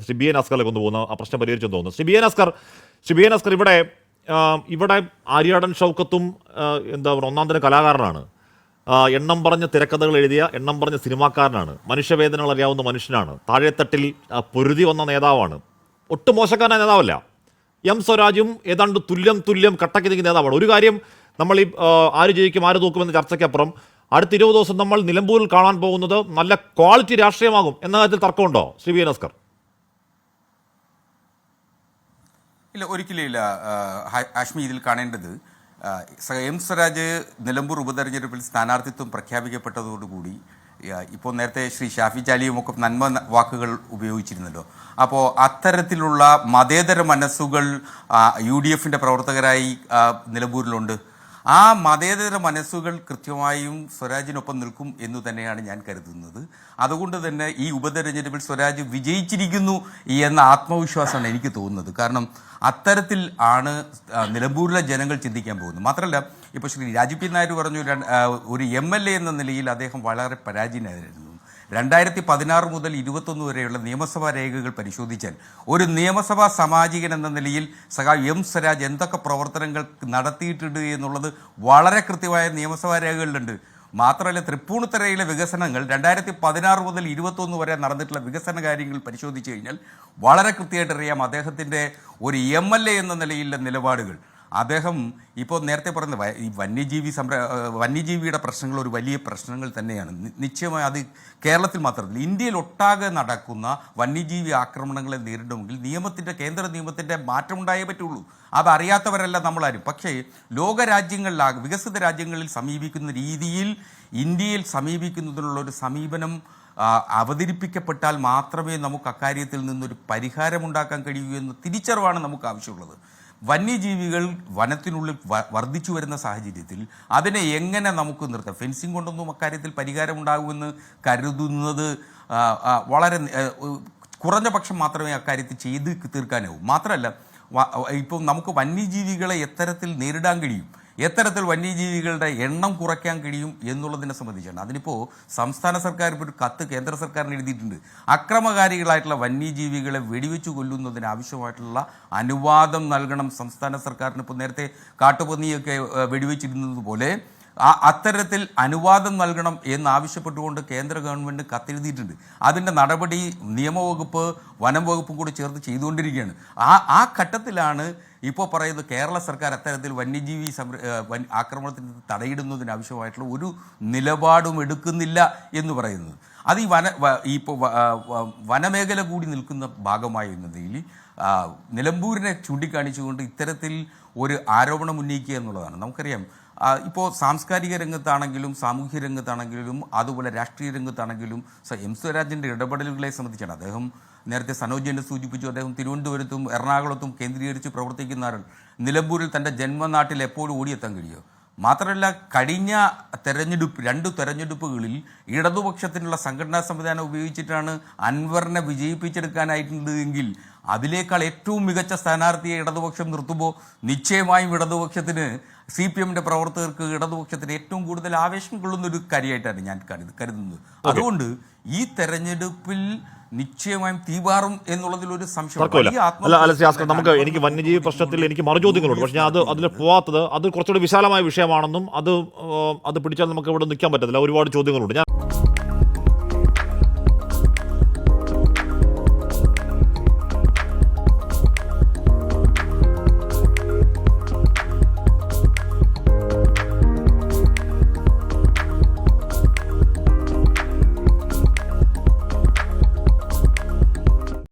Shri B N അസ്കറിലേക്ക് ഒന്ന് പോകുന്ന ആ പ്രശ്നം പരിഹരിച്ചെന്ന് തോന്നുന്നു. ശ്രീ ബി എൻ അസ്കർ ഇവിടെ ആര്യാടൻ ഷൗക്കത്തും എന്താ പറയുക ഒന്നാം തരം കലാകാരനാണ്. എണ്ണം പറഞ്ഞ തിരക്കഥകൾ എഴുതിയ എണ്ണം പറഞ്ഞ സിനിമാക്കാരനാണ്. മനുഷ്യവേദനകൾ അറിയാവുന്ന മനുഷ്യനാണ്. താഴെത്തട്ടിൽ പൊരുതി വന്ന നേതാവാണ്. ഒട്ടും മോശക്കാരനായ നേതാവല്ല. എം സ്വരാജും ഏതാണ്ട് തുല്യം കട്ടക്ക് നിൽക്കുന്ന നേതാവാണ്. ഒരു കാര്യം നമ്മൾ ഈ ആര് ജയിക്കും ആര് തൂക്കുമെന്ന ചർച്ചയ്ക്കപ്പുറം അടുത്ത 20 ദിവസം നമ്മൾ നിലമ്പൂരിൽ കാണാൻ പോകുന്നത് നല്ല ക്വാളിറ്റി രാഷ്ട്രീയമാകും എന്ന കാര്യത്തിൽ തർക്കമുണ്ടോ ശ്രീ ബി എൻ അസ്കർ? ഇല്ല, ഒരിക്കലും ഇല്ല ഹാഷ്മി. ഇതിൽ കാണേണ്ടത് എം സ്വരാജ് നിലമ്പൂർ ഉപതെരഞ്ഞെടുപ്പിൽ സ്ഥാനാർത്ഥിത്വം പ്രഖ്യാപിക്കപ്പെട്ടതോടുകൂടി ഇപ്പോൾ നേരത്തെ ശ്രീ ഷാഫി ചാലിയുമൊക്കെ നന്മ വാക്കുകൾ ഉപയോഗിച്ചിരുന്നല്ലോ. അപ്പോൾ അത്തരത്തിലുള്ള മതേതര മനസ്സുകൾ UDFിൻ്റെ പ്രവർത്തകരായി നിലമ്പൂരിലുണ്ട്. ആ മതേതര മനസ്സുകൾ കൃത്യമായും സ്വരാജിനൊപ്പം നിൽക്കും എന്ന് തന്നെയാണ് ഞാൻ കരുതുന്നത്. അതുകൊണ്ട് തന്നെ ഈ ഉപതെരഞ്ഞെടുപ്പിൽ സ്വരാജ് വിജയിച്ചിരിക്കുന്നു എന്ന ആത്മവിശ്വാസമാണ് എനിക്ക് തോന്നുന്നത്. കാരണം അത്തരത്തിൽ ആണ് നിലമ്പൂരിലെ ജനങ്ങൾ ചിന്തിക്കാൻ പോകുന്നത്. മാത്രമല്ല, ഇപ്പോൾ ശ്രീ രാജു പി നായർ പറഞ്ഞു ഒരു MLA എന്ന നിലയിൽ അദ്ദേഹം വളരെ പരാജയനായിരുന്നു. 2016 മുതൽ 21 വരെയുള്ള നിയമസഭാ രേഖകൾ പരിശോധിച്ചാൽ ഒരു നിയമസഭാ സാമാജികൻ എന്ന നിലയിൽ എം സ്വരാജ് എന്തൊക്കെ പ്രവർത്തനങ്ങൾ നടത്തിയിട്ടുണ്ട് എന്നുള്ളത് വളരെ കൃത്യമായ നിയമസഭാ രേഖകളിലുണ്ട്. മാത്രമല്ല, തൃപ്പൂണിത്തുറയിലെ വികസനങ്ങൾ 2016 മുതൽ 21 വരെ നടന്നിട്ടുള്ള വികസന കാര്യങ്ങൾ പരിശോധിച്ച് കഴിഞ്ഞാൽ വളരെ കൃത്യമായിട്ട് അറിയാം അദ്ദേഹത്തിൻ്റെ ഒരു MLA എന്ന നിലയിലുള്ള നിലപാടുകൾ. അദ്ദേഹം ഇപ്പോൾ നേരത്തെ പറഞ്ഞ ഈ വന്യജീവിയുടെ പ്രശ്നങ്ങൾ ഒരു വലിയ പ്രശ്നങ്ങൾ തന്നെയാണ്. നിശ്ചയമായി അത് കേരളത്തിൽ മാത്രമല്ല ഇന്ത്യയിൽ ഒട്ടാകെ നടക്കുന്ന വന്യജീവി ആക്രമണങ്ങളെ നേരിടണമെങ്കിൽ കേന്ദ്ര നിയമത്തിൻ്റെ മാറ്റമുണ്ടായേ പറ്റുള്ളൂ. അതറിയാത്തവരല്ല നമ്മളാരും. പക്ഷേ വികസിത രാജ്യങ്ങളിൽ സമീപിക്കുന്ന രീതിയിൽ ഇന്ത്യയിൽ സമീപിക്കുന്നതിനുള്ളൊരു സമീപനം അവതരിപ്പിക്കപ്പെട്ടാൽ മാത്രമേ നമുക്ക് അക്കാര്യത്തിൽ നിന്നൊരു പരിഹാരമുണ്ടാക്കാൻ കഴിയൂ എന്ന തിരിച്ചറിവാണ് നമുക്ക് ആവശ്യമുള്ളത്. വന്യജീവികൾ വനത്തിനുള്ളിൽ വർദ്ധിച്ചു വരുന്ന സാഹചര്യത്തിൽ അതിനെ എങ്ങനെ നമുക്ക് നിർത്താം? ഫെൻസിങ് കൊണ്ടൊന്നും അക്കാര്യത്തിൽ പരിഹാരമുണ്ടാകുമെന്ന് കരുതുന്നത് വളരെ കുറഞ്ഞ പക്ഷം മാത്രമേ അക്കാര്യത്തിൽ ചെയ്ത് തീർക്കാനാവൂ. മാത്രമല്ല, ഇപ്പം നമുക്ക് വന്യജീവികളെ എത്തരത്തിൽ നേരിടാൻ കഴിയും, എത്തരത്തിൽ വന്യജീവികളുടെ എണ്ണം കുറയ്ക്കാൻ കഴിയും എന്നുള്ളതിനെ സംബന്ധിച്ചാണ്. അതിനിപ്പോൾ സംസ്ഥാന സർക്കാർ ഇപ്പോൾ ഒരു കത്ത് കേന്ദ്ര സർക്കാരിന് എഴുതിയിട്ടുണ്ട്. അക്രമകാരികളായിട്ടുള്ള വന്യജീവികളെ വെടിവെച്ച് കൊല്ലുന്നതിന് ആവശ്യമായിട്ടുള്ള അനുവാദം നൽകണം സംസ്ഥാന സർക്കാരിന്. ഇപ്പോൾ നേരത്തെ കാട്ടുപന്നിയൊക്കെ വെടിവെച്ചിരുന്നത് പോലെ അത്തരത്തിൽ അനുവാദം നൽകണം എന്നാവശ്യപ്പെട്ടുകൊണ്ട് കേന്ദ്ര ഗവൺമെൻറ് കത്തെഴുതിയിട്ടുണ്ട്. അതിൻ്റെ നടപടി നിയമവകുപ്പ് വനം വകുപ്പും കൂടി ചേർത്ത് ചെയ്തുകൊണ്ടിരിക്കുകയാണ്. ആ ഘട്ടത്തിലാണ് ഇപ്പോൾ പറയുന്നത് കേരള സർക്കാർ അത്തരത്തിൽ വന്യജീവി ആക്രമണത്തിന് തടയിടുന്നതിനാവശ്യമായിട്ടുള്ള ഒരു നിലപാടും എടുക്കുന്നില്ല എന്ന് പറയുന്നത്. അത് ഇപ്പോൾ വനമേഖല കൂടി നിൽക്കുന്ന ഭാഗമായി എന്നതിൽ നിലമ്പൂരിനെ ചൂണ്ടിക്കാണിച്ചുകൊണ്ട് ഇത്തരത്തിൽ ഒരു ആരോപണം ഉന്നയിക്കുക എന്നുള്ളതാണ്. നമുക്കറിയാം, ഇപ്പോൾ സാംസ്കാരിക രംഗത്താണെങ്കിലും സാമൂഹ്യ രംഗത്താണെങ്കിലും അതുപോലെ രാഷ്ട്രീയ രംഗത്താണെങ്കിലും എം സ്വരാജിൻ്റെ ഇടപെടലുകളെ സംബന്ധിച്ചാണ്. അദ്ദേഹം നേരത്തെ സനോജ് എന്നെ സൂചിപ്പിച്ചു, അദ്ദേഹം തിരുവനന്തപുരത്തും എറണാകുളത്തും കേന്ദ്രീകരിച്ച് പ്രവർത്തിക്കുന്ന നിലമ്പൂരിൽ തൻ്റെ ജന്മനാട്ടിൽ എപ്പോഴും ഓടിയെത്താൻ കഴിയുമോ? മാത്രമല്ല, കഴിഞ്ഞ രണ്ട് തെരഞ്ഞെടുപ്പുകളിൽ ഇടതുപക്ഷത്തിനുള്ള സംഘടനാ സംവിധാനം ഉപയോഗിച്ചിട്ടാണ് അൻവറിനെ വിജയിപ്പിച്ചെടുക്കാനായിട്ടുണ്ട് എങ്കിൽ അതിനേക്കാൾ ഏറ്റവും മികച്ച സ്ഥാനാർത്ഥിയെ ഇടതുപക്ഷം നിർത്തുമ്പോൾ നിശ്ചയമായും ഇടതുപക്ഷത്തിന് CPMൻ്റെ പ്രവർത്തകർക്ക് ഇടതുപക്ഷത്തിന് ഏറ്റവും കൂടുതൽ ആവേശം കൊള്ളുന്നൊരു കാര്യമായിട്ടാണ് ഞാൻ കരുതുന്നത്. അതുകൊണ്ട് ഈ തെരഞ്ഞെടുപ്പിൽ നിശ്ചയമായും തീവാറും എന്നുള്ളതിലൊരു സംശയം. എനിക്ക് വന്യജീവി പ്രശ്നത്തിൽ എനിക്ക് മറുചോദ്യങ്ങളുണ്ട്. പക്ഷേ ഞാൻ അതിൽ പോവാത്തത് അത് കുറച്ചുകൂടി വിശാലമായ വിഷയമാണെന്നും അത് പിടിച്ചാൽ നമുക്ക് ഇവിടെ നിൽക്കാൻ പറ്റത്തില്ല. ഒരുപാട് ചോദ്യങ്ങളുണ്ട്.